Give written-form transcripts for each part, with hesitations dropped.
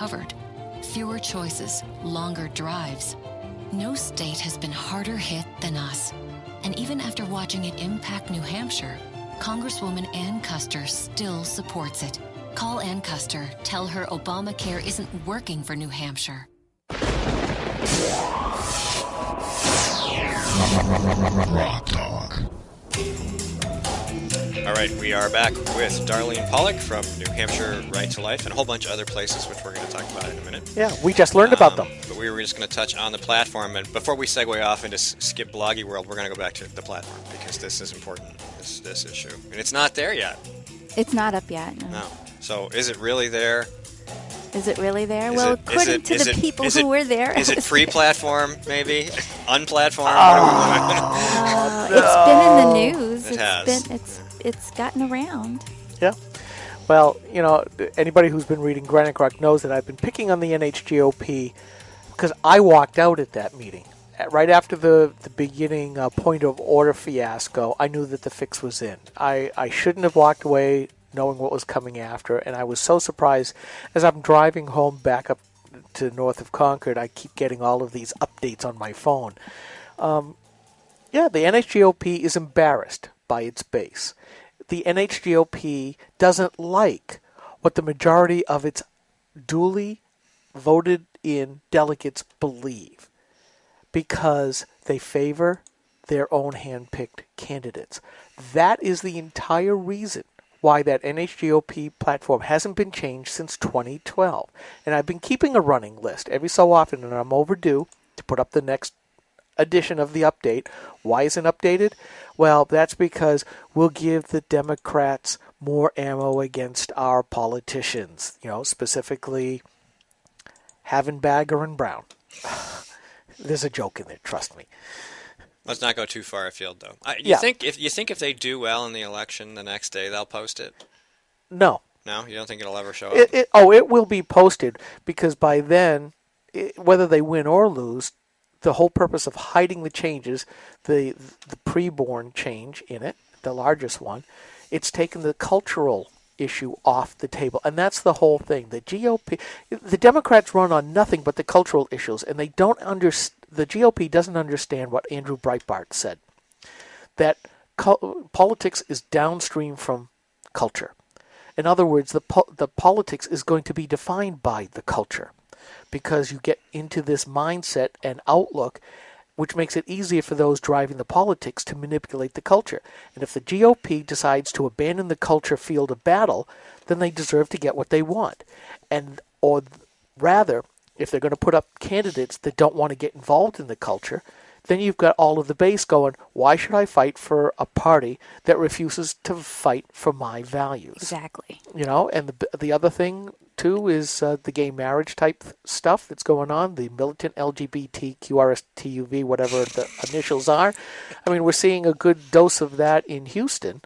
covered. Fewer choices, longer drives. No state has been harder hit than us. And even after watching it impact New Hampshire, Congresswoman Ann Custer still supports it. Call Ann Custer. Tell her Obamacare isn't working for New Hampshire. GrokTALK. All right, we are back with Darlene Pawlik from New Hampshire Right to Life and a whole bunch of other places, which we're going to talk about in a minute. Yeah, we just learned about them. But we were just going to touch on the platform. And before we segue off into skip bloggy world, we're going to go back to the platform because this is important, this issue. And it's not there yet. It's not up yet. No. So is it really there? Is it really there? According to the people who were there. Is it pre-platform, maybe? Unplatform? It's been in the news. It has. It's gotten around. Yeah. Well, anybody who's been reading Granite Rock knows that I've been picking on the NHGOP because I walked out at that meeting. Right after the beginning point of order fiasco, I knew that the fix was in. I shouldn't have walked away knowing what was coming after, and I was so surprised. As I'm driving home back up to north of Concord, I keep getting all of these updates on my phone. The NHGOP is embarrassed by its base. The NHGOP doesn't like what the majority of its duly voted in delegates believe because they favor their own hand-picked candidates. That is the entire reason why that NHGOP platform hasn't been changed since 2012. And I've been keeping a running list every so often, and I'm overdue to put up the next edition of the update. Why isn't it updated? Well, that's because we'll give the Democrats more ammo against our politicians, specifically Havenbagger and Brown. There's a joke in there, trust me. Let's not go too far afield, though. You think if they do well in the election the next day, they'll post it? No. No? You don't think it'll ever show up? It will be posted because by then, whether they win or lose, the whole purpose of hiding the changes, the preborn change in it, the largest one, it's taken the cultural issue off the table. And that's the whole thing. The GOP, the Democrats run on nothing but the cultural issues, and they don't the GOP doesn't understand what Andrew Breitbart said, that politics is downstream from culture. In other words, the politics is going to be defined by the culture because you get into this mindset and outlook which makes it easier for those driving the politics to manipulate the culture. And if the GOP decides to abandon the culture field of battle, then they deserve to get what they want. Or rather, if they're going to put up candidates that don't want to get involved in the culture, then you've got all of the base going, why should I fight for a party that refuses to fight for my values? Exactly. And the other thing, too, is the gay marriage type stuff that's going on, the militant LGBTQRSTUV, whatever the initials are. I mean, we're seeing a good dose of that in Houston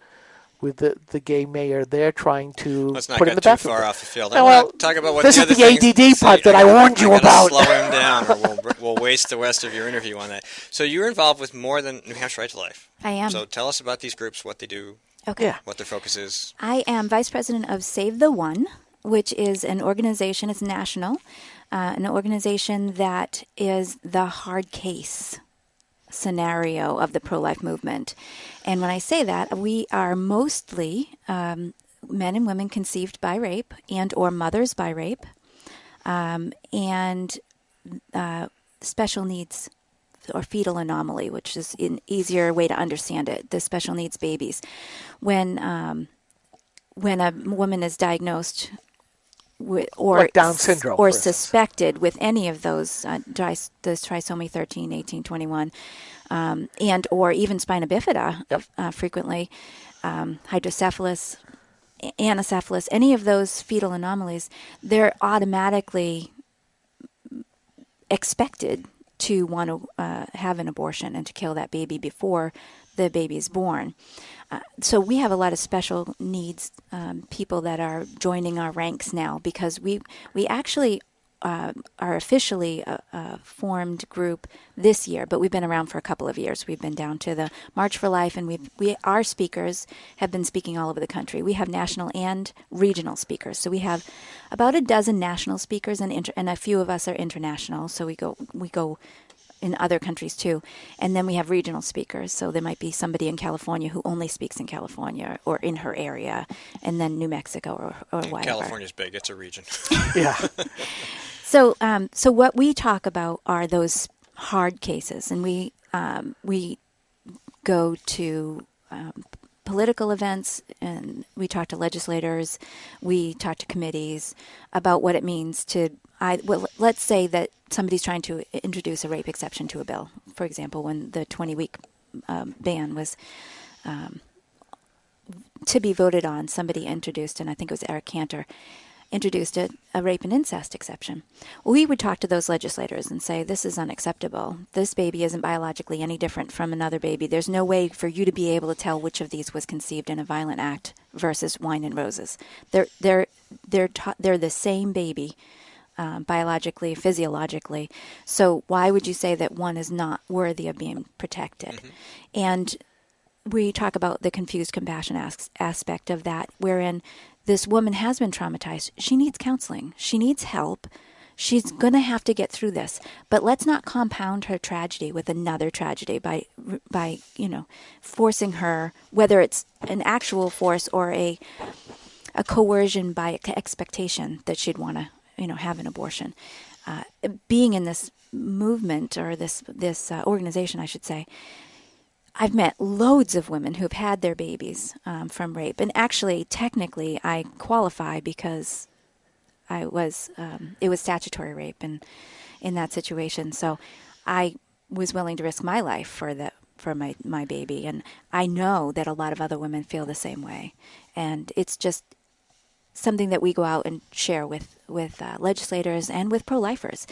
with the gay mayor there trying to put in the bathroom. Let's not get too far off the field. Talk about what this is the ADD part that I warned you about. Slow him down, or we'll waste the rest of your interview on that. So you're involved with more than New Hampshire Right to Life. I am. So tell us about these groups, what they do, what their focus is. I am vice president of Save the One, which is an organization, it's national, an organization that is the hard case scenario of the pro-life movement. And when I say that, we are mostly men and women conceived by rape and or mothers by rape, and special needs or fetal anomaly, which is an easier way to understand it, the special needs babies. When a woman is diagnosed or like Down syndrome, or suspected with any of those, the trisomy 13, 18, 21, and or even spina bifida, frequently, hydrocephalus, anencephalus, any of those fetal anomalies, they're automatically expected to want to have an abortion and to kill that baby before the baby is born. So we have a lot of special needs people that are joining our ranks now because we actually are officially a formed group this year, but we've been around for a couple of years. We've been down to the March for Life, and our speakers have been speaking all over the country. We have national and regional speakers. So we have about a dozen national speakers, and a few of us are international. So we go in other countries too. And then we have regional speakers. So there might be somebody in California who only speaks in California or in her area, and then New Mexico or whatever. California's big. It's a region. Yeah. So what we talk about are those hard cases, and we go to political events, and we talk to legislators, we talk to committees about what it means to. Let's say that somebody's trying to introduce a rape exception to a bill. For example, when the 20-week ban was to be voted on, somebody introduced, and I think it was Eric Cantor, introduced a rape and incest exception. We would talk to those legislators and say, this is unacceptable. This baby isn't biologically any different from another baby. There's no way for you to be able to tell which of these was conceived in a violent act versus wine and roses. They're the same baby. Biologically, physiologically. So why would you say that one is not worthy of being protected? Mm-hmm. And we talk about the confused compassion aspect of that, wherein this woman has been traumatized. She needs counseling. She needs help. She's going to have to get through this. But let's not compound her tragedy with another tragedy by forcing her, whether it's an actual force or a coercion by expectation that she'd want to have an abortion. Being in this movement or this organization, I should say, I've met loads of women who've had their babies from rape, and actually, technically, I qualify because it was statutory rape, and in that situation, so I was willing to risk my life for my baby, and I know that a lot of other women feel the same way, and it's just something that we go out and share with legislators and with pro-lifers.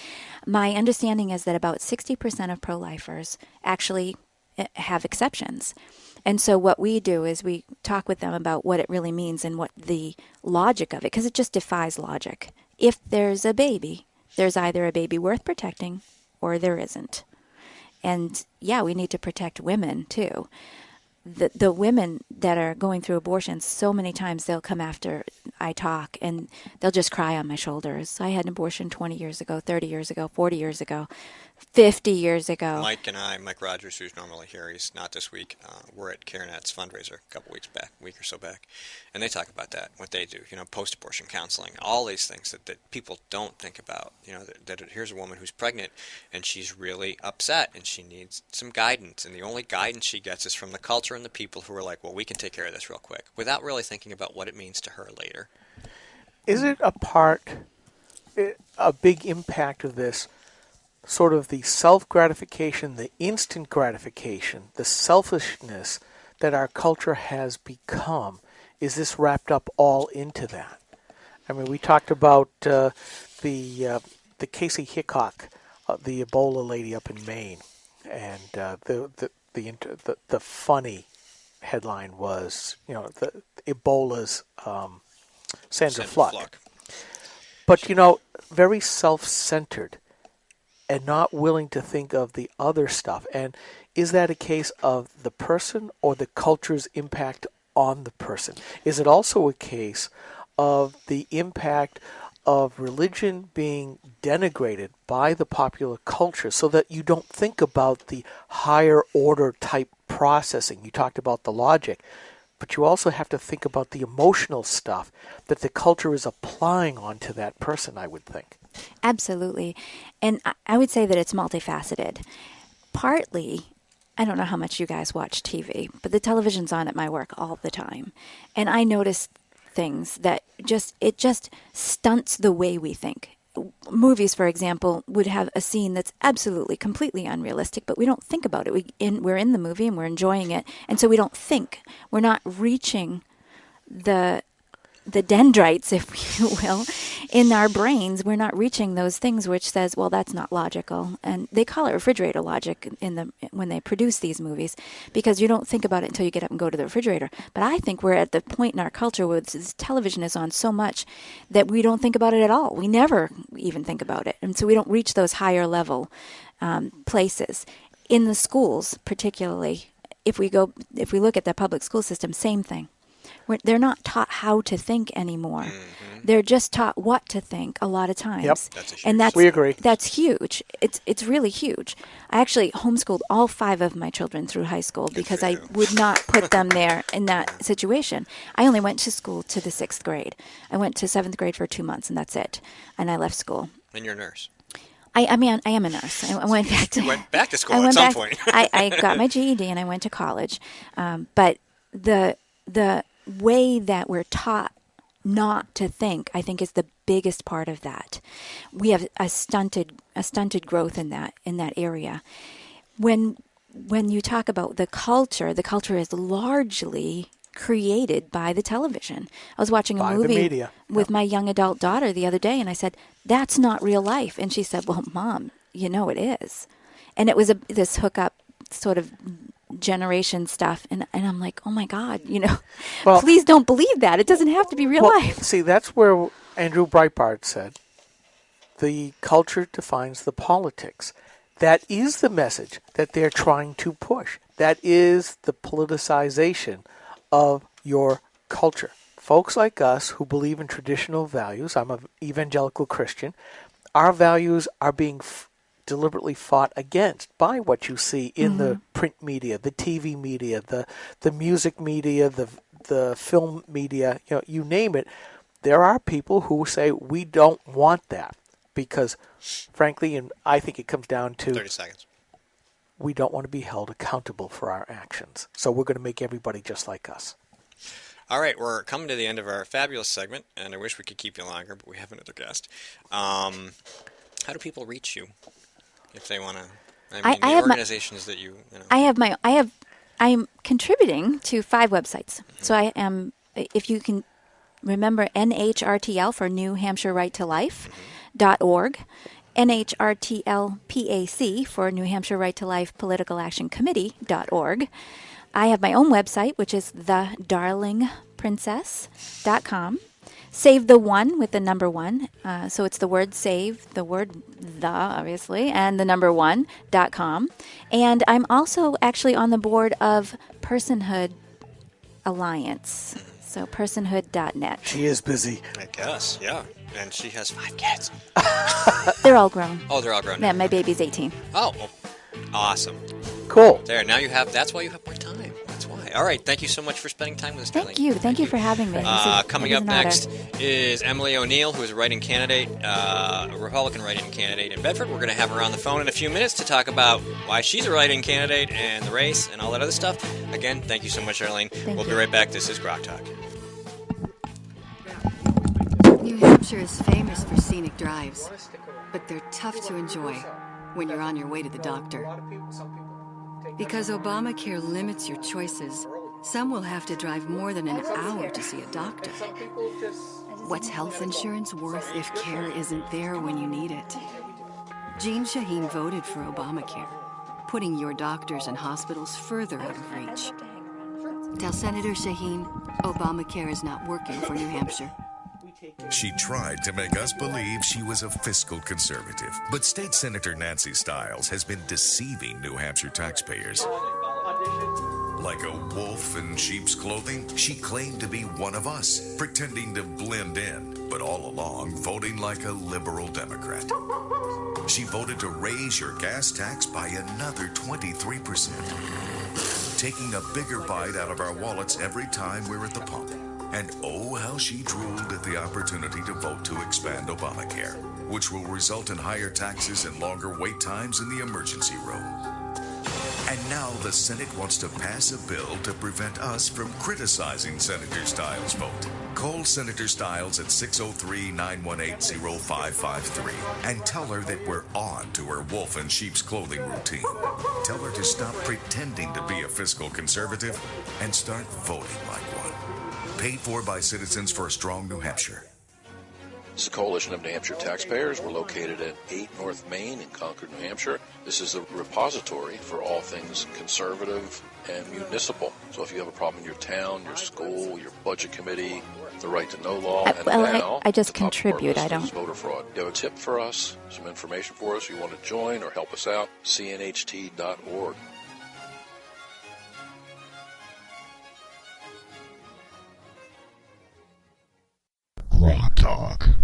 My understanding is that about 60% of pro-lifers actually have exceptions. And so what we do is we talk with them about what it really means and what the logic of it, because it just defies logic. If there's a baby, there's either a baby worth protecting or there isn't. And yeah, we need to protect women too. The women that are going through abortions, so many times they'll come after I talk and they'll just cry on my shoulders. I had an abortion 20 years ago, 30 years ago, 40 years ago, 50 years ago. Mike Rogers, who's normally here, he's not this week. We're at CareNet's fundraiser a week or so back, and they talk about that, what they do, post-abortion counseling, all these things that people don't think about. That here's a woman who's pregnant, and she's really upset, and she needs some guidance, and the only guidance she gets is from the culture and the people who are like, well, we can take care of this real quick, without really thinking about what it means to her later. Is it a big impact of this, sort of the self-gratification, the instant gratification, the selfishness that our culture has become? Is this wrapped up all into that? I mean, we talked about the Casey Hickok, the Ebola lady up in Maine, and the funny headline was, the Ebola's Sandra Fluck. But, very self-centered and not willing to think of the other stuff. And is that a case of the person or the culture's impact on the person? Is it also a case of the impact of religion being denigrated by the popular culture so that you don't think about the higher order type processing? You talked about the logic, but you also have to think about the emotional stuff that the culture is applying onto that person, I would think. Absolutely. And I would say that it's multifaceted. Partly, I don't know how much you guys watch TV, but the television's on at my work all the time. And I notice things that it just stunts the way we think. Movies, for example, would have a scene that's absolutely, completely unrealistic, but we don't think about it. We're in the movie and we're enjoying it, and so we don't think. We're not reaching the the dendrites, if you will, in our brains, we're not reaching those things which says, well, that's not logical. And they call it refrigerator logic when they produce these movies, because you don't think about it until you get up and go to the refrigerator. But I think we're at the point in our culture where this television is on so much that we don't think about it at all. We never even think about it. And so we don't reach those higher level places. In the schools, particularly, if we look at the public school system, same thing. They're not taught how to think anymore. Mm-hmm. They're just taught what to think a lot of times. Yep. We agree. That's huge. It's really huge. I actually homeschooled all 5 of my children through high school because I would not put them there in that situation. I only went to school to the 6th grade. I went to 7th grade for 2 months, and that's it. And I left school. And you're a nurse. I mean, I am a nurse. I went back to... You went back to school at some point. I got my GED and I went to college. But the way that we're taught not to think, I think, is the biggest part of that. We have a stunted growth in that area. When you talk about the culture is largely created by the television. I was watching a movie with my young adult daughter the other day, and I said, "That's not real life." And she said, "Well, Mom, you know it is." And it was this hookup sort of generation stuff, and I'm like, oh my God, please don't believe that. It doesn't have to be real life. See, that's where Andrew Breitbart said, the culture defines the politics. That is the message that they're trying to push. That is the politicization of your culture. Folks like us who believe in traditional values, I'm an evangelical Christian, our values are being deliberately fought against by what you see in the print media, the TV media, the music media, the film media, you name it. There are people who say we don't want that because, frankly, and I think it comes down to 30 seconds. We don't want to be held accountable for our actions. So we're going to make everybody just like us. All right, we're coming to the end of our fabulous segment, and I wish we could keep you longer, but we have another guest. How do people reach you? If they want to, the organizations that you know. I'm contributing to 5 websites. Mm-hmm. So I am, if you can remember, NHRTL for New Hampshire Right to Life .org, NHRTLPAC for New Hampshire Right to Life Political Action Committee.org. I have my own website, which is thedarlingprincess.com. Save the One with the number 1. So it's the word save, the word the, obviously, and the number 1.com. And I'm also actually on the board of Personhood Alliance. So personhood.net. She is busy. I guess, yeah. And she has 5 kids. They're all grown. Oh, they're all grown. Yeah, my baby's 18. Oh, awesome. Cool. There, now that's why you have more time. That's why. All right, thank you so much for spending time with us, Darlene. Thank you for having me. Coming up next is Emily O'Neill, who is a write-in candidate, a Republican write-in candidate in Bedford. We're going to have her on the phone in a few minutes to talk about why she's a write-in candidate and the race and all that other stuff. Again, thank you so much, Darlene. We'll be right back. This is GrokTALK. New Hampshire is famous for scenic drives, but they're tough to enjoy when you're on your way to the doctor. Because Obamacare limits your choices, some will have to drive more than an hour to see a doctor. What's health insurance worth if care isn't there when you need it? Jean Shaheen voted for Obamacare, putting your doctors and hospitals further out of reach. Tell Senator Shaheen, Obamacare is not working for New Hampshire. She tried to make us believe she was a fiscal conservative, but State Senator Nancy Stiles has been deceiving New Hampshire taxpayers. Like a wolf in sheep's clothing, she claimed to be one of us, pretending to blend in, but all along voting like a liberal Democrat. She voted to raise your gas tax by another 23%, taking a bigger bite out of our wallets every time we're at the pump. And oh, how she drooled at the opportunity to vote to expand Obamacare, which will result in higher taxes and longer wait times in the emergency room. And now the Senate wants to pass a bill to prevent us from criticizing Senator Stiles' vote. Call Senator Stiles at 603-918-0553 and tell her that we're on to her wolf in sheep's clothing routine. Tell her to stop pretending to be a fiscal conservative and start voting like one. Paid for by citizens for a strong New Hampshire. This is a coalition of New Hampshire taxpayers. We're located at 8 North Main in Concord, New Hampshire. This is a repository for all things conservative and municipal. So if you have a problem in your town, your school, your budget committee, the right to know law, and now I just the top of our contribute. list I don't. is voter fraud. You have a tip for us, some information for us, you want to join or help us out, cnht.org. GrokTALK.